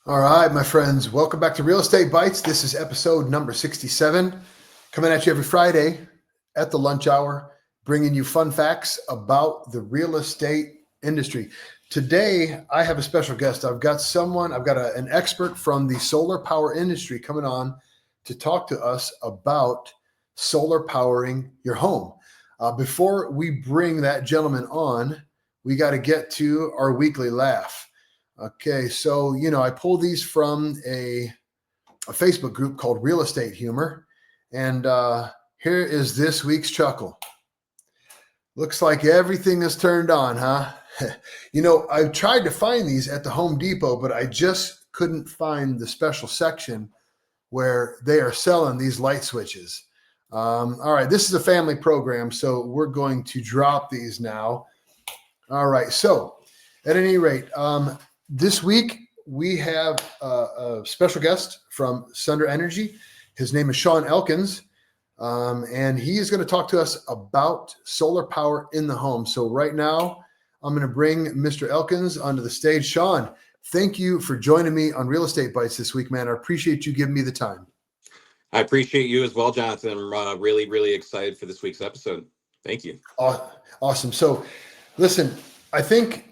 All right, my friends, welcome back to Real Estate Bites. This is episode number 67, coming at you every Friday at the lunch hour, bringing you fun facts about the real estate industry. Today, I have a special guest. I've got an expert from the solar power industry coming on to talk to us about solar powering your home. Before we bring that gentleman on, we got to get to our weekly laugh. Okay, so I pulled these from a Facebook group called Real Estate Humor, and here is this week's chuckle. Looks like everything is turned on, huh? I tried to find these at the Home Depot, but I just couldn't find the special section where they are selling these light switches. All right, this is a family program, so we're going to drop these now. All right, so at any rate, this week, we have a special guest from Sunder Energy. His name is Sean Elkins, and he is going to talk to us about solar power in the home. So right now, I'm going to bring Mr. Elkins onto the stage. Sean, thank you for joining me on Real Estate Bites this week, man. I appreciate you giving me the time. I appreciate you as well, Jonathan. I'm really, really excited for this week's episode. Thank you. Awesome. So listen, I think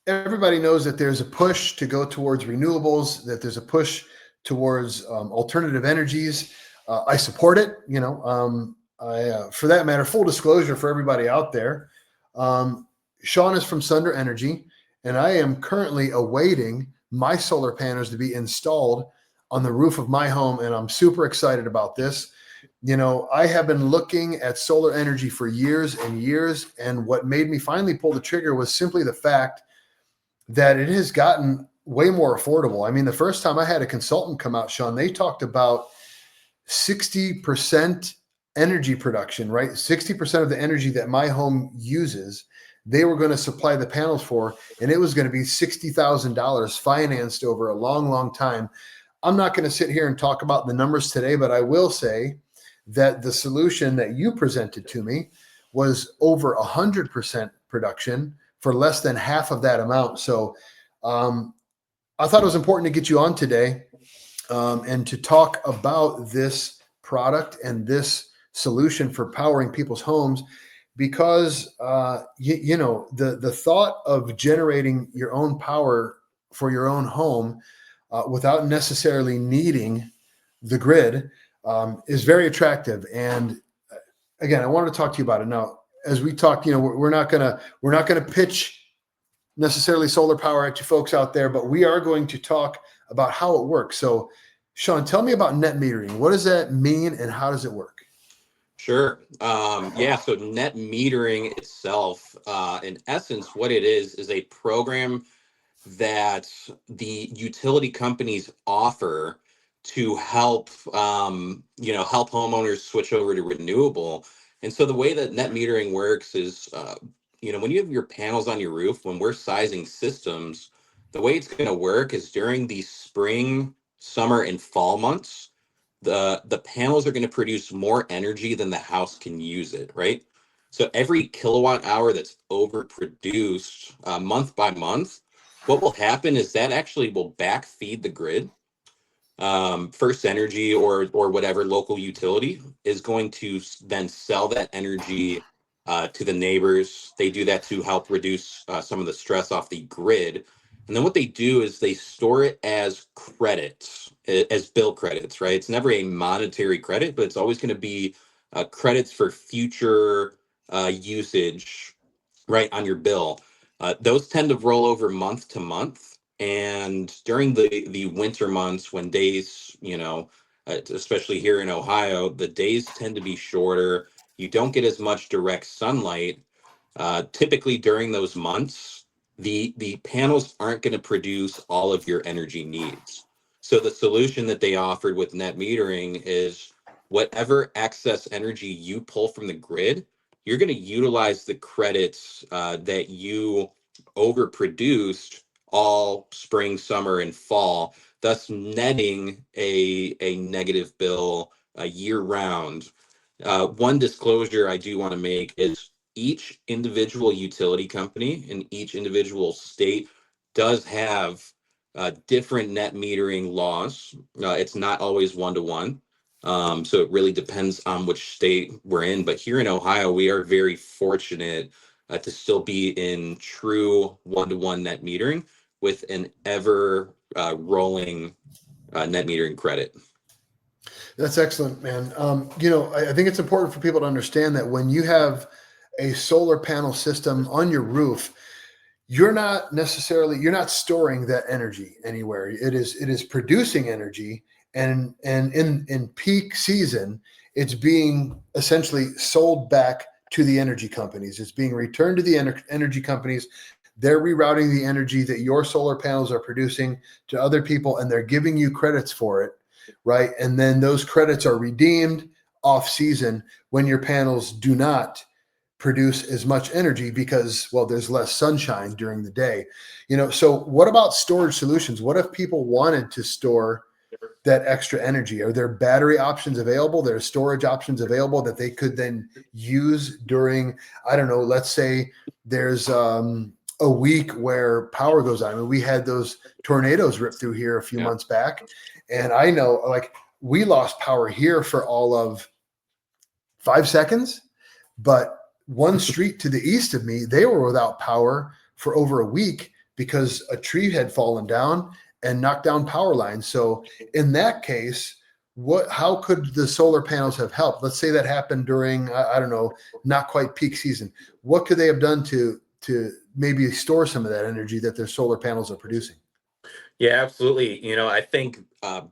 everybody knows that there's a push to go towards renewables, that there's a push towards alternative energies. I support it. For that matter, full disclosure for everybody out there, Sean is from Sunder Energy, and I am currently awaiting my solar panels to be installed on the roof of my home, and I'm super excited about this. I have been looking at solar energy for years and years, and what made me finally pull the trigger was simply the fact that it has gotten way more affordable. I mean, the first time I had a consultant come out, Sean, they talked about 60% energy production, right? 60% of the energy that my home uses, they were going to supply the panels for, and it was going to be $60,000 financed over a long, long time. I'm not going to sit here and talk about the numbers today, but I will say that the solution that you presented to me was over 100% production for less than half of that amount. So I thought it was important to get you on today and to talk about this product and this solution for powering people's homes, because the thought of generating your own power for your own home without necessarily needing the grid is very attractive. And again, I wanted to talk to you about it. Now, as we talk, we're not gonna pitch necessarily solar power at you folks out there, but we are going to talk about how it works. So, Sean, tell me about net metering. What does that mean, and how does it work? Sure. So net metering itself, in essence, what it is a program that the utility companies offer to help homeowners switch over to renewable. And so the way that net metering works is, when you have your panels on your roof, when we're sizing systems, the way it's going to work is during the spring, summer, and fall months, the panels are going to produce more energy than the house can use it, right? So every kilowatt hour that's overproduced month by month, what will happen is that actually will backfeed the grid. First Energy or whatever local utility is going to then sell that energy to the neighbors. They do that to help reduce some of the stress off the grid. And then what they do is they store it as credits, as bill credits, right? It's never a monetary credit, but it's always going to be credits for future usage, right, on your bill. Those tend to roll over month to month. And during the winter months, when days, especially here in Ohio, the days tend to be shorter. You don't get as much direct sunlight. Typically during those months, the panels aren't going to produce all of your energy needs. So the solution that they offered with net metering is whatever excess energy you pull from the grid, you're going to utilize the credits that you overproduced all spring, summer, and fall, thus netting a negative bill year round. One disclosure I do want to make is each individual utility company in each individual state does have different net metering laws. It's not always one-to-one. So it really depends on which state we're in. But here in Ohio, we are very fortunate to still be in true one-to-one net metering with an ever rolling net metering credit. That's excellent, man. I think it's important for people to understand that when you have a solar panel system on your roof, you're not storing that energy anywhere. It is producing energy, and in peak season, it's being essentially sold back to the energy companies. It's being returned to the energy companies. They're rerouting the energy that your solar panels are producing to other people, and they're giving you credits for it, right? And then those credits are redeemed off season when your panels do not produce as much energy because, well, there's less sunshine during the day. So what about storage solutions? What if people wanted to store that extra energy? Are there battery options available? There are storage options available that they could then use during, I don't know, let's say there's a week where power goes out. I mean, we had those tornadoes rip through here a few months back, and I know, like, we lost power here for all of 5 seconds, but one street to the east of me, they were without power for over a week because a tree had fallen down and knocked down power lines. So in that case, how could the solar panels have helped? Let's say that happened during, I don't know, not quite peak season. What could they have done to maybe store some of that energy that their solar panels are producing? Yeah, absolutely. I think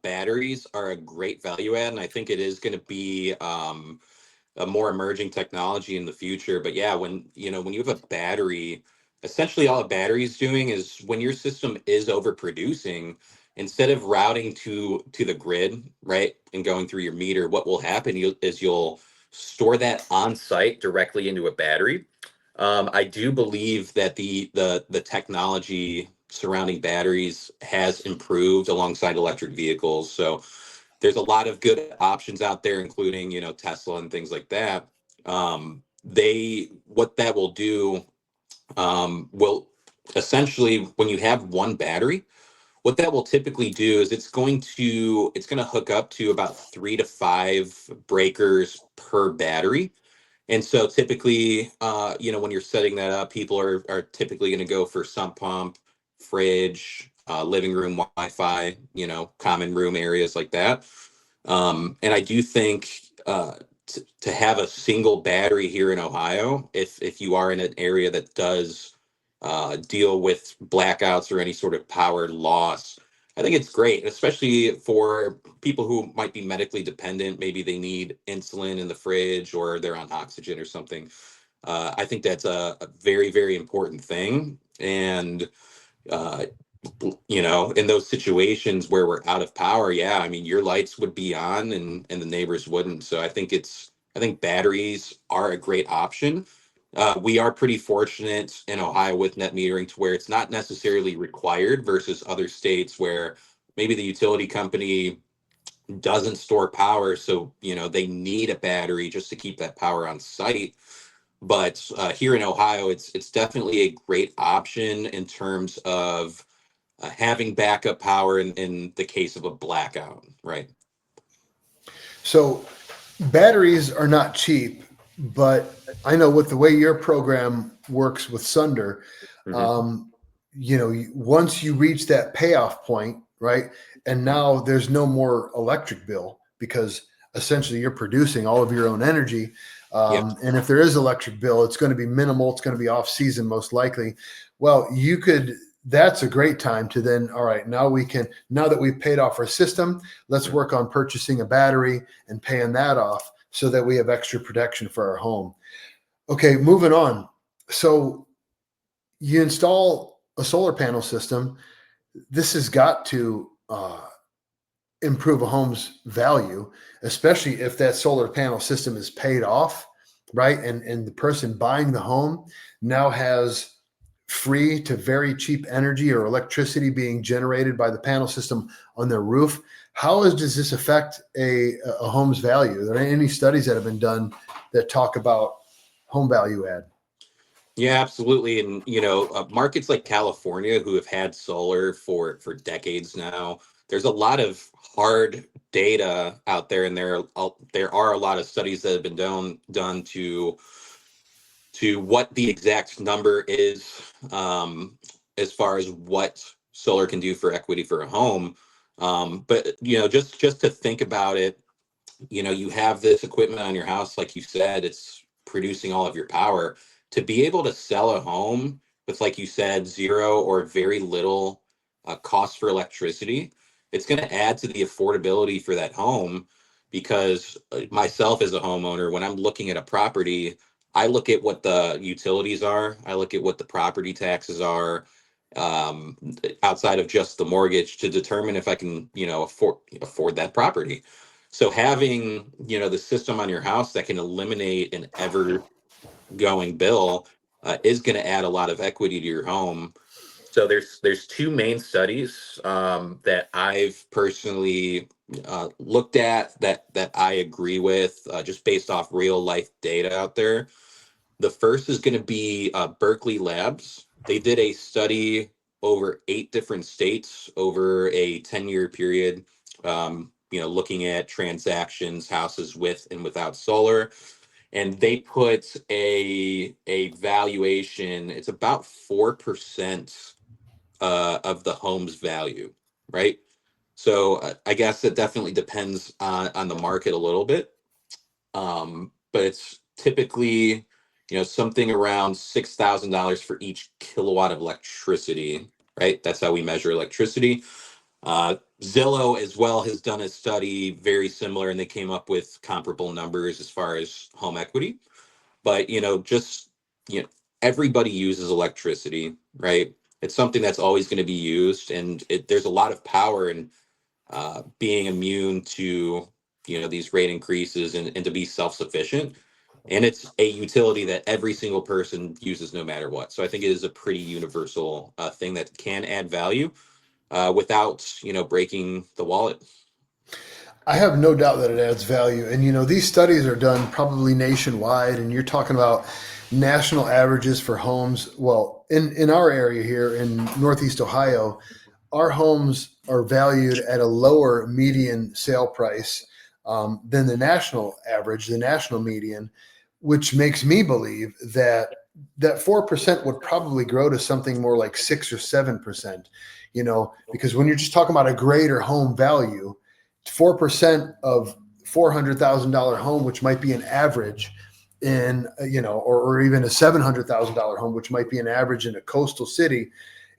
batteries are a great value add, and I think it is going to be a more emerging technology in the future. But yeah, when you have a battery, essentially all a battery is doing is when your system is overproducing, instead of routing to the grid, right, and going through your meter, what will happen is you'll store that on site directly into a battery. I do believe that the technology surrounding batteries has improved alongside electric vehicles. So there's a lot of good options out there, including, Tesla and things like that. What that will do, will essentially, when you have one battery, what that will typically do is it's going to hook up to about 3 to 5 breakers per battery. And so typically, when you're setting that up, people are typically going to go for sump pump, fridge, living room Wi-Fi, common room areas like that. And I do think to have a single battery here in Ohio, if you are in an area that does deal with blackouts or any sort of power loss, I think it's great, especially for people who might be medically dependent. Maybe they need insulin in the fridge or they're on oxygen or something. I think that's a very, very important thing. And uh, in those situations where we're out of power, yeah, I mean, your lights would be on and the neighbors wouldn't. So I think batteries are a great option. We are pretty fortunate in Ohio with net metering to where it's not necessarily required versus other states where maybe the utility company doesn't store power. So, they need a battery just to keep that power on site. But here in Ohio, it's definitely a great option in terms of having backup power in the case of a blackout, right? So batteries are not cheap, but I know with the way your program works with Sunder, Hmm. um, once you reach that payoff point, right? And now there's no more electric bill because essentially you're producing all of your own energy. Yep. And if there is electric bill, it's going to be minimal. It's going to be off season, most likely. Well, that's a great time to then, all right, now that we've paid off our system, let's work on purchasing a battery and paying that off so that we have extra protection for our home. Okay, moving on. So you install a solar panel system. This has got to improve a home's value, especially if that solar panel system is paid off, right? And the person buying the home now has free to very cheap energy or electricity being generated by the panel system on their roof. Does this affect a home's value? Are there any studies that have been done that talk about home value add? Yeah, absolutely. And markets like California, who have had solar for decades now, there's a lot of hard data out there, and there are a lot of studies that have been done to what the exact number is, as far as what solar can do for equity for a home. But just to think about it, you have this equipment on your house, like you said, it's producing all of your power. To be able to sell a home with, like you said, zero or very little cost for electricity, it's going to add to the affordability for that home. Because myself as a homeowner, when I'm looking at a property, I look at what the utilities are, I look at what the property taxes are, um, outside of just the mortgage, to determine if I can, afford that property. So having, the system on your house that can eliminate an ever going bill is going to add a lot of equity to your home. So there's two main studies that I've personally looked at that I agree with, just based off real life data out there. The first is going to be Berkeley Labs. They did a study over 8 different states over a 10-year period, looking at transactions, houses with and without solar. And they put a valuation, it's about 4% of the home's value, right? So I guess it definitely depends on the market a little bit, but it's typically something around $6,000 for each kilowatt of electricity, right? That's how we measure electricity. Zillow as well has done a study very similar, and they came up with comparable numbers as far as home equity. But just you know, everybody uses electricity, right? It's something that's always going to be used, and there's a lot of power in being immune to these rate increases, and to be self-sufficient. And it's a utility that every single person uses no matter what. So I think it is a pretty universal thing that can add value without breaking the wallet. I have no doubt that it adds value. And, these studies are done probably nationwide, and you're talking about national averages for homes. Well, in our area here in Northeast Ohio, our homes are valued at a lower median sale price than the national average, the national median, which makes me believe that 4% would probably grow to something more like 6 or 7%. Because when you're just talking about a greater home value, 4% of $400,000 home, which might be an average in, or even a $700,000 home, which might be an average in a coastal city,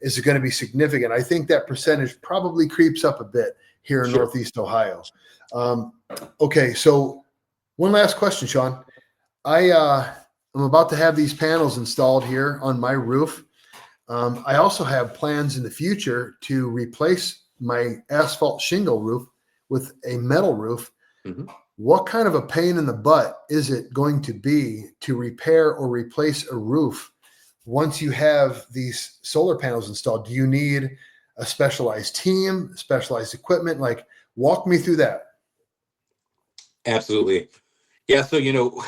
is going to be significant. I think that percentage probably creeps up a bit here in Sure. Northeast Ohio. Um, okay, so one last question, Sean. I'm about to have these panels installed here on my roof. I also have plans in the future to replace my asphalt shingle roof with a metal roof. Mhm. What kind of a pain in the butt is it going to be to repair or replace a roof once you have these solar panels installed? Do you need a specialized team, specialized equipment? Like, walk me through that. Absolutely. Yeah, so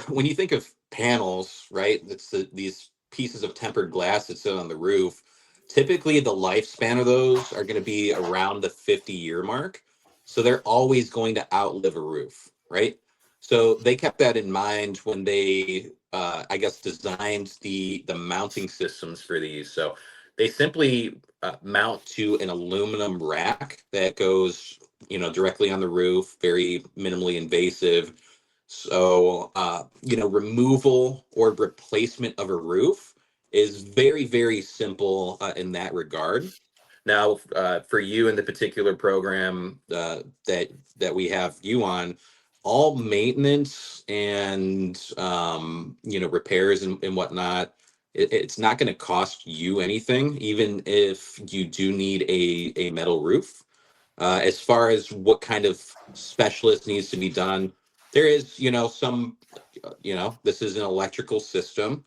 when you think of panels, right? It's these pieces of tempered glass that sit on the roof. Typically, the lifespan of those are going to be around the 50-year mark. So they're always going to outlive a roof, right? So they kept that in mind when they, I guess, designed the mounting systems for these. So they simply mount to an aluminum rack that goes, directly on the roof, very minimally invasive. So, removal or replacement of a roof is very, very simple in that regard. Now, for you in the particular program that we have you on, all maintenance and repairs and whatnot, it's not going to cost you anything, even if you do need a metal roof. As far as what kind of specialist needs to be done, there is, this is an electrical system.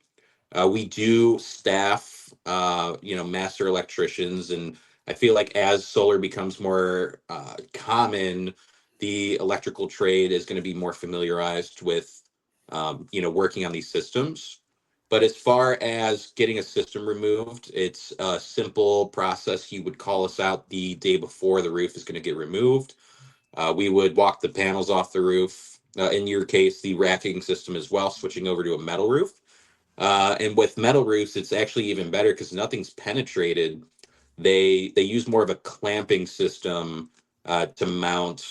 We do staff, master electricians, and I feel like as solar becomes more common, the electrical trade is going to be more familiarized with, working on these systems. But as far as getting a system removed, it's a simple process. You would call us out the day before the roof is going to get removed. We would walk the panels off the roof. In your case, the racking system as well, switching over to a metal roof. And with metal roofs, it's actually even better because nothing's penetrated. They use more of a clamping system to mount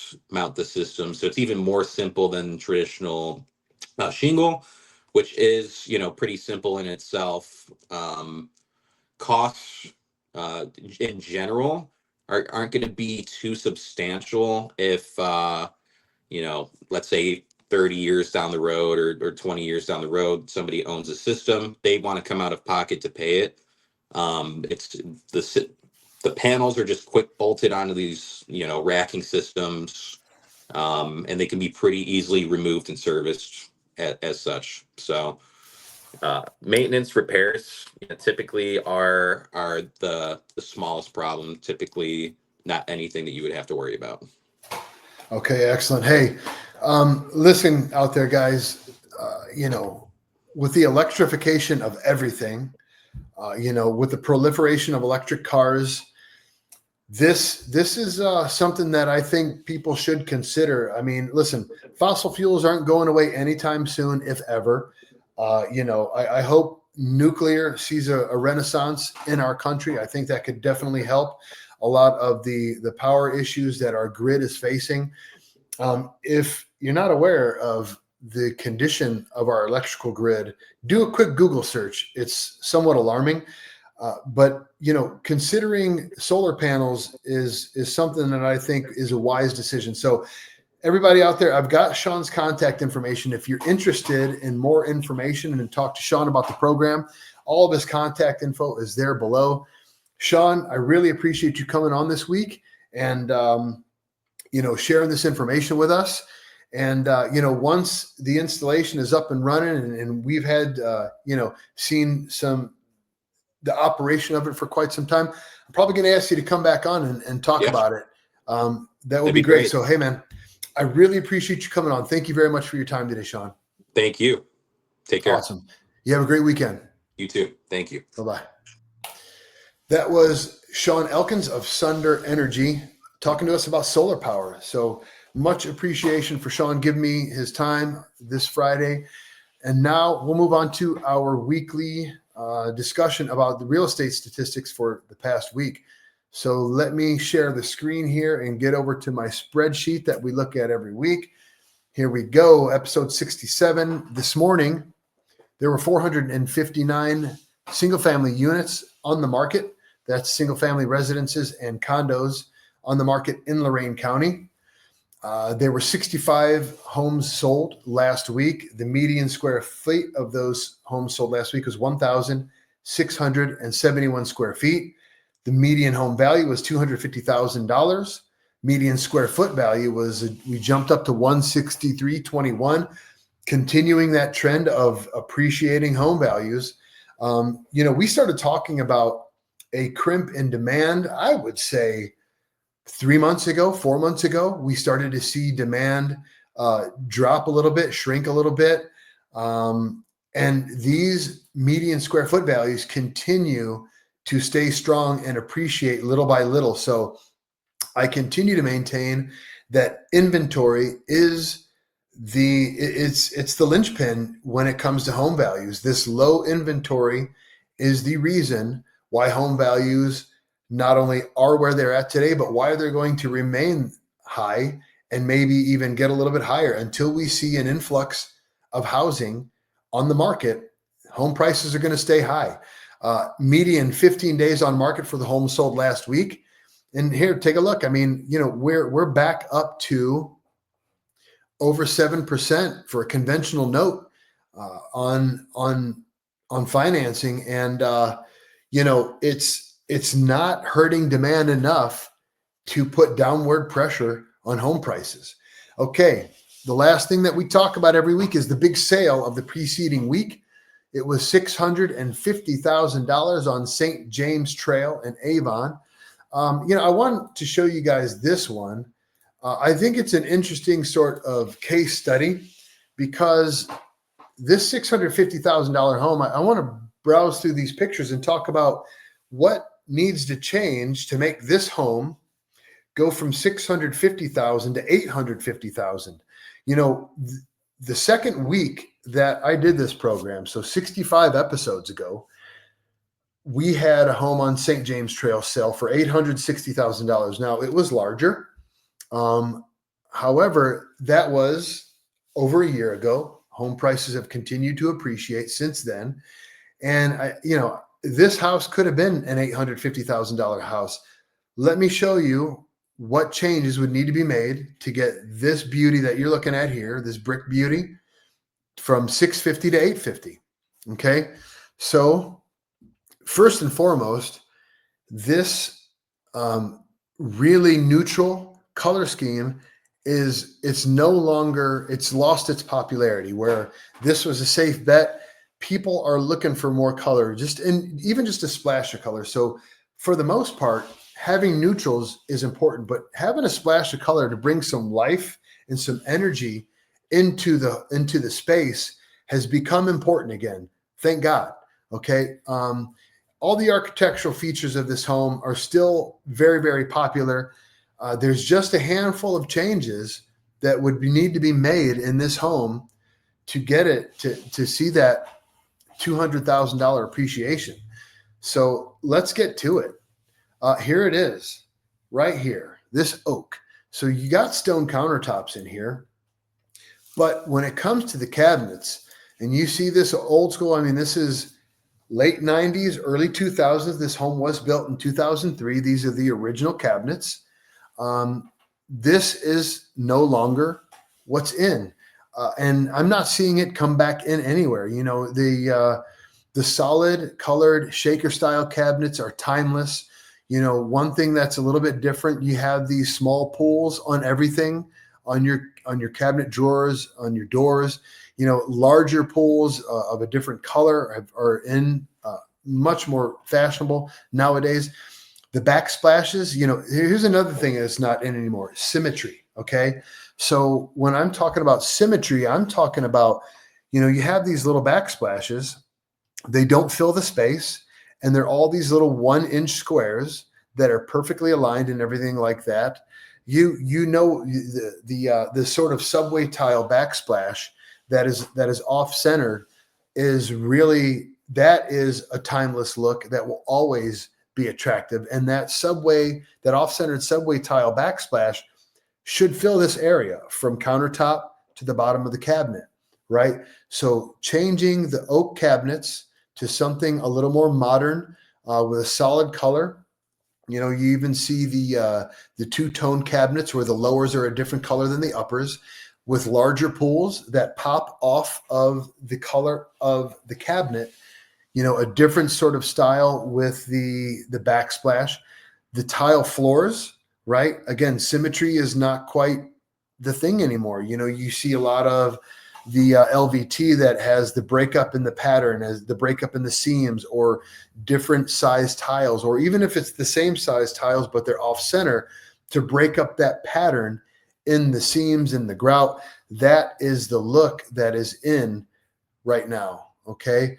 the system, so it's even more simple than traditional shingle, which is pretty simple in itself. Costs in general aren't going to be too substantial if let's say 30 years down the road or 20 years down the road, somebody owns a system, they want to come out of pocket to pay it. It's the panels are just quick bolted onto these, racking systems, and they can be pretty easily removed and serviced as such. So, maintenance repairs typically are the smallest problem. Typically, not anything that you would have to worry about. Okay, excellent. Hey, listen out there, guys. With the electrification of everything, with the proliferation of electric cars, this is something that I think people should consider. I mean, listen, fossil fuels aren't going away anytime soon, if ever. I hope nuclear sees a renaissance in our country. I think that could definitely help a lot of the power issues that our grid is facing. If you're not aware of the condition of our electrical grid, do a quick Google search. It's somewhat alarming. But considering solar panels is something that I think is a wise decision. So everybody out there, I've got Sean's contact information. If you're interested in more information and talk to Sean about the program, all of his contact info is there below. Sean, I really appreciate you coming on this week and sharing this information with us. And once the installation is up and running and we've had seen the operation of it for quite some time, I'm probably going to ask you to come back on and talk about it. That would be great. So, hey, man, I really appreciate you coming on. Thank you very much for your time today, Sean. Thank you. Take care. Awesome. You have a great weekend. You too. Thank you. Bye-bye. That was Sean Elkins of Sunder Energy talking to us about solar power. So much appreciation for Sean giving me his time this Friday. And now we'll move on to our weekly discussion about the real estate statistics for the past week. So let me share the screen here and get over to my spreadsheet that we look at every week. Here we go. Episode 67. This morning, there were 459 single-family units on the market. That's single-family residences and condos on the market in Lorain County. There were 65 homes sold last week. The median square feet of those homes sold last week was 1,671 square feet. The median home value was $250,000. Median square foot value we jumped up to 163.21, continuing that trend of appreciating home values. We started talking about a crimp in demand, I would say 4 months ago, we started to see demand drop a little bit, shrink a little bit. And these median square foot values continue to stay strong and appreciate little by little. So I continue to maintain that inventory is it's the linchpin when it comes to home values. This low inventory is the reason why home values not only are where they're at today, but why they're going to remain high and maybe even get a little bit higher until we see an influx of housing on the market. Home prices are going to stay high. Median 15 days on market for the homes sold last week. And here, take a look. I mean, we're back up to over 7% for a conventional note on financing, and it's not hurting demand enough to put downward pressure on home prices. Okay, the last thing that we talk about every week is the big sale of the preceding week. It was $650,000 on St. James Trail in Avon. I want to show you guys this one. I think it's an interesting sort of case study because this $650,000 home, I want to browse through these pictures and talk about what needs to change to make this home go from 650,000 to 850,000. You know, the second week that I did this program, so 65 episodes ago, we had a home on St. James Trail sell for $860,000. Now, it was larger. However, that was over a year ago. Home prices have continued to appreciate since then. And this house could have been an $850,000 house. Let me show you what changes would need to be made to get this beauty that you're looking at here, this brick beauty, from 650 to 850. Okay. So first and foremost, this really neutral color scheme it's lost its popularity, where this was a safe bet. People are looking for more color, even just a splash of color. So for the most part, having neutrals is important, but having a splash of color to bring some life and some energy into the space has become important again. Thank God. Okay. All the architectural features of this home are still very, very popular. There's just a handful of changes that would need to be made in this home to get it to see that $200,000 appreciation. So let's get to it. Here it is, right here, this oak. So you got stone countertops in here, but when it comes to the cabinets, and you see this old school, I mean, this is late 90s, early 2000s. This home was built in 2003. These are the original cabinets. This is no longer what's in. And I'm not seeing it come back in anywhere. You know, the solid colored shaker style cabinets are timeless. You know, one thing that's a little bit different, you have these small pulls on everything, on your cabinet drawers, on your doors. You know, larger pulls of a different color are in much more fashionable nowadays. The backsplashes, you know, here's another thing that's not in anymore: symmetry. Okay. So when I'm talking about symmetry, I'm talking about, you know, you have these little backsplashes, they don't fill the space, and they're all these little 1-inch squares that are perfectly aligned and everything like that. You know, the sort of subway tile backsplash that is off-centered is really, that is a timeless look that will always be attractive. And that off-centered subway tile backsplash should fill this area from countertop to the bottom of the cabinet, right? So changing the oak cabinets to something a little more modern with a solid color. You know, you even see the two-tone cabinets where the lowers are a different color than the uppers, with larger pulls that pop off of the color of the cabinet. You know, a different sort of style with the backsplash. The tile floors, right? Again, symmetry is not quite the thing anymore. You know, you see a lot of the LVT that has the breakup in the pattern, as the breakup in the seams, or different size tiles, or even if it's the same size tiles but they're off center, to break up that pattern in the seams and the grout. That is the look that is in right now. Okay.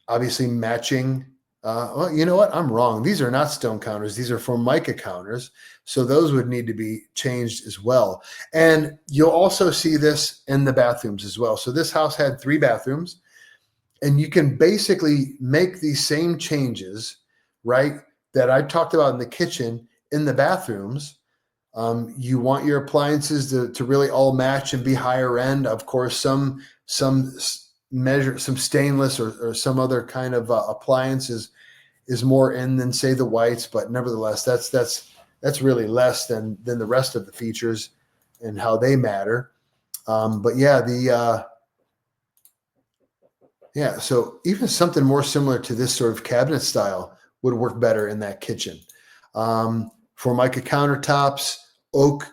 Obviously matching. Well, you know what? I'm wrong. These are not stone counters. These are Formica counters. So those would need to be changed as well. And you'll also see this in the bathrooms as well. So this house had 3 bathrooms, and you can basically make these same changes, right, that I talked about in the kitchen, in the bathrooms. You want your appliances to really all match and be higher end. Of course, some stainless or some other kind of appliance is more in than, say, the whites, but nevertheless, that's really less than the rest of the features and how they matter. But yeah, so even something more similar to this sort of cabinet style would work better in that kitchen. Formica countertops, oak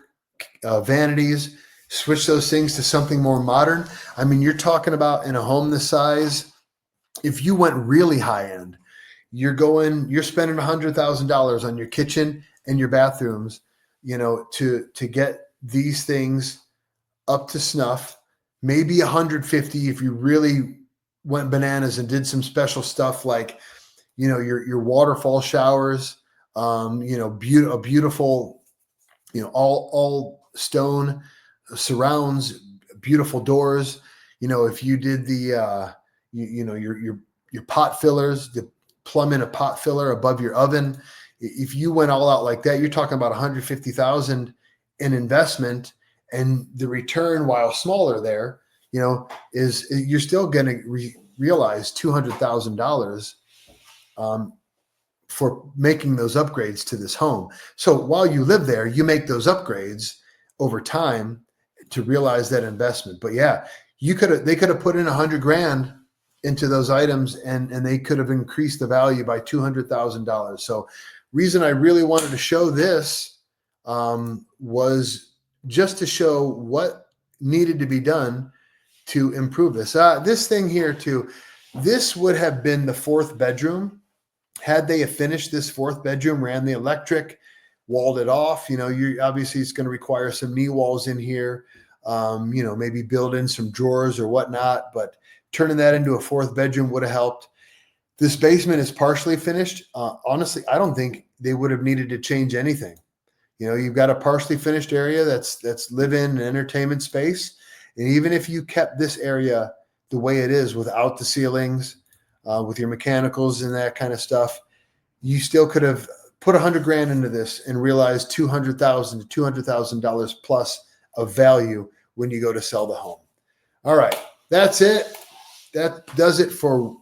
vanities, switch those things to something more modern. I mean, you're talking about, in a home this size, if you went really high end, you're spending $100,000 on your kitchen and your bathrooms, you know, to get these things up to snuff, maybe 150 if you really went bananas and did some special stuff like, your waterfall showers, a beautiful, all stone surrounds, beautiful doors. If you did the, your pot fillers, the plumb in a pot filler above your oven. If you went all out like that, you're talking about 150,000 in investment, and the return, while smaller there, is you're still going to realize $200,000 for making those upgrades to this home. So while you live there, you make those upgrades over time to realize that investment. But yeah, they could have put in $100,000 into those items, and they could have increased the value by $200,000. So reason I really wanted to show this was just to show what needed to be done to improve this. This thing here too, this would have been the fourth bedroom. Had they finished this fourth bedroom, ran the electric, walled it off, you obviously it's going to require some knee walls in here, maybe build in some drawers or whatnot, but turning that into a fourth bedroom would have helped. This basement is partially finished. Honestly, I don't think they would have needed to change anything. You've got a partially finished area that's live-in and entertainment space. And even if you kept this area the way it is without the ceilings, with your mechanicals and that kind of stuff, you still could have put $100,000 into this and realized $200,000 to $200,000 plus of value when you go to sell the home. All right, that's it. That does it for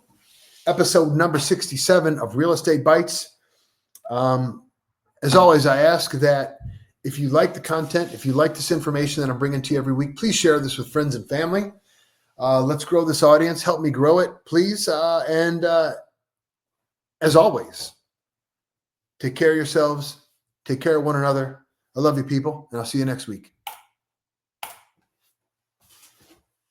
episode number 67 of Real Estate Bites. As always, I ask that if you like the content, if you like this information that I'm bringing to you every week, please share this with friends and family. Let's grow this audience. Help me grow it, please. And as always, take care of yourselves. Take care of one another. I love you, people, and I'll see you next week.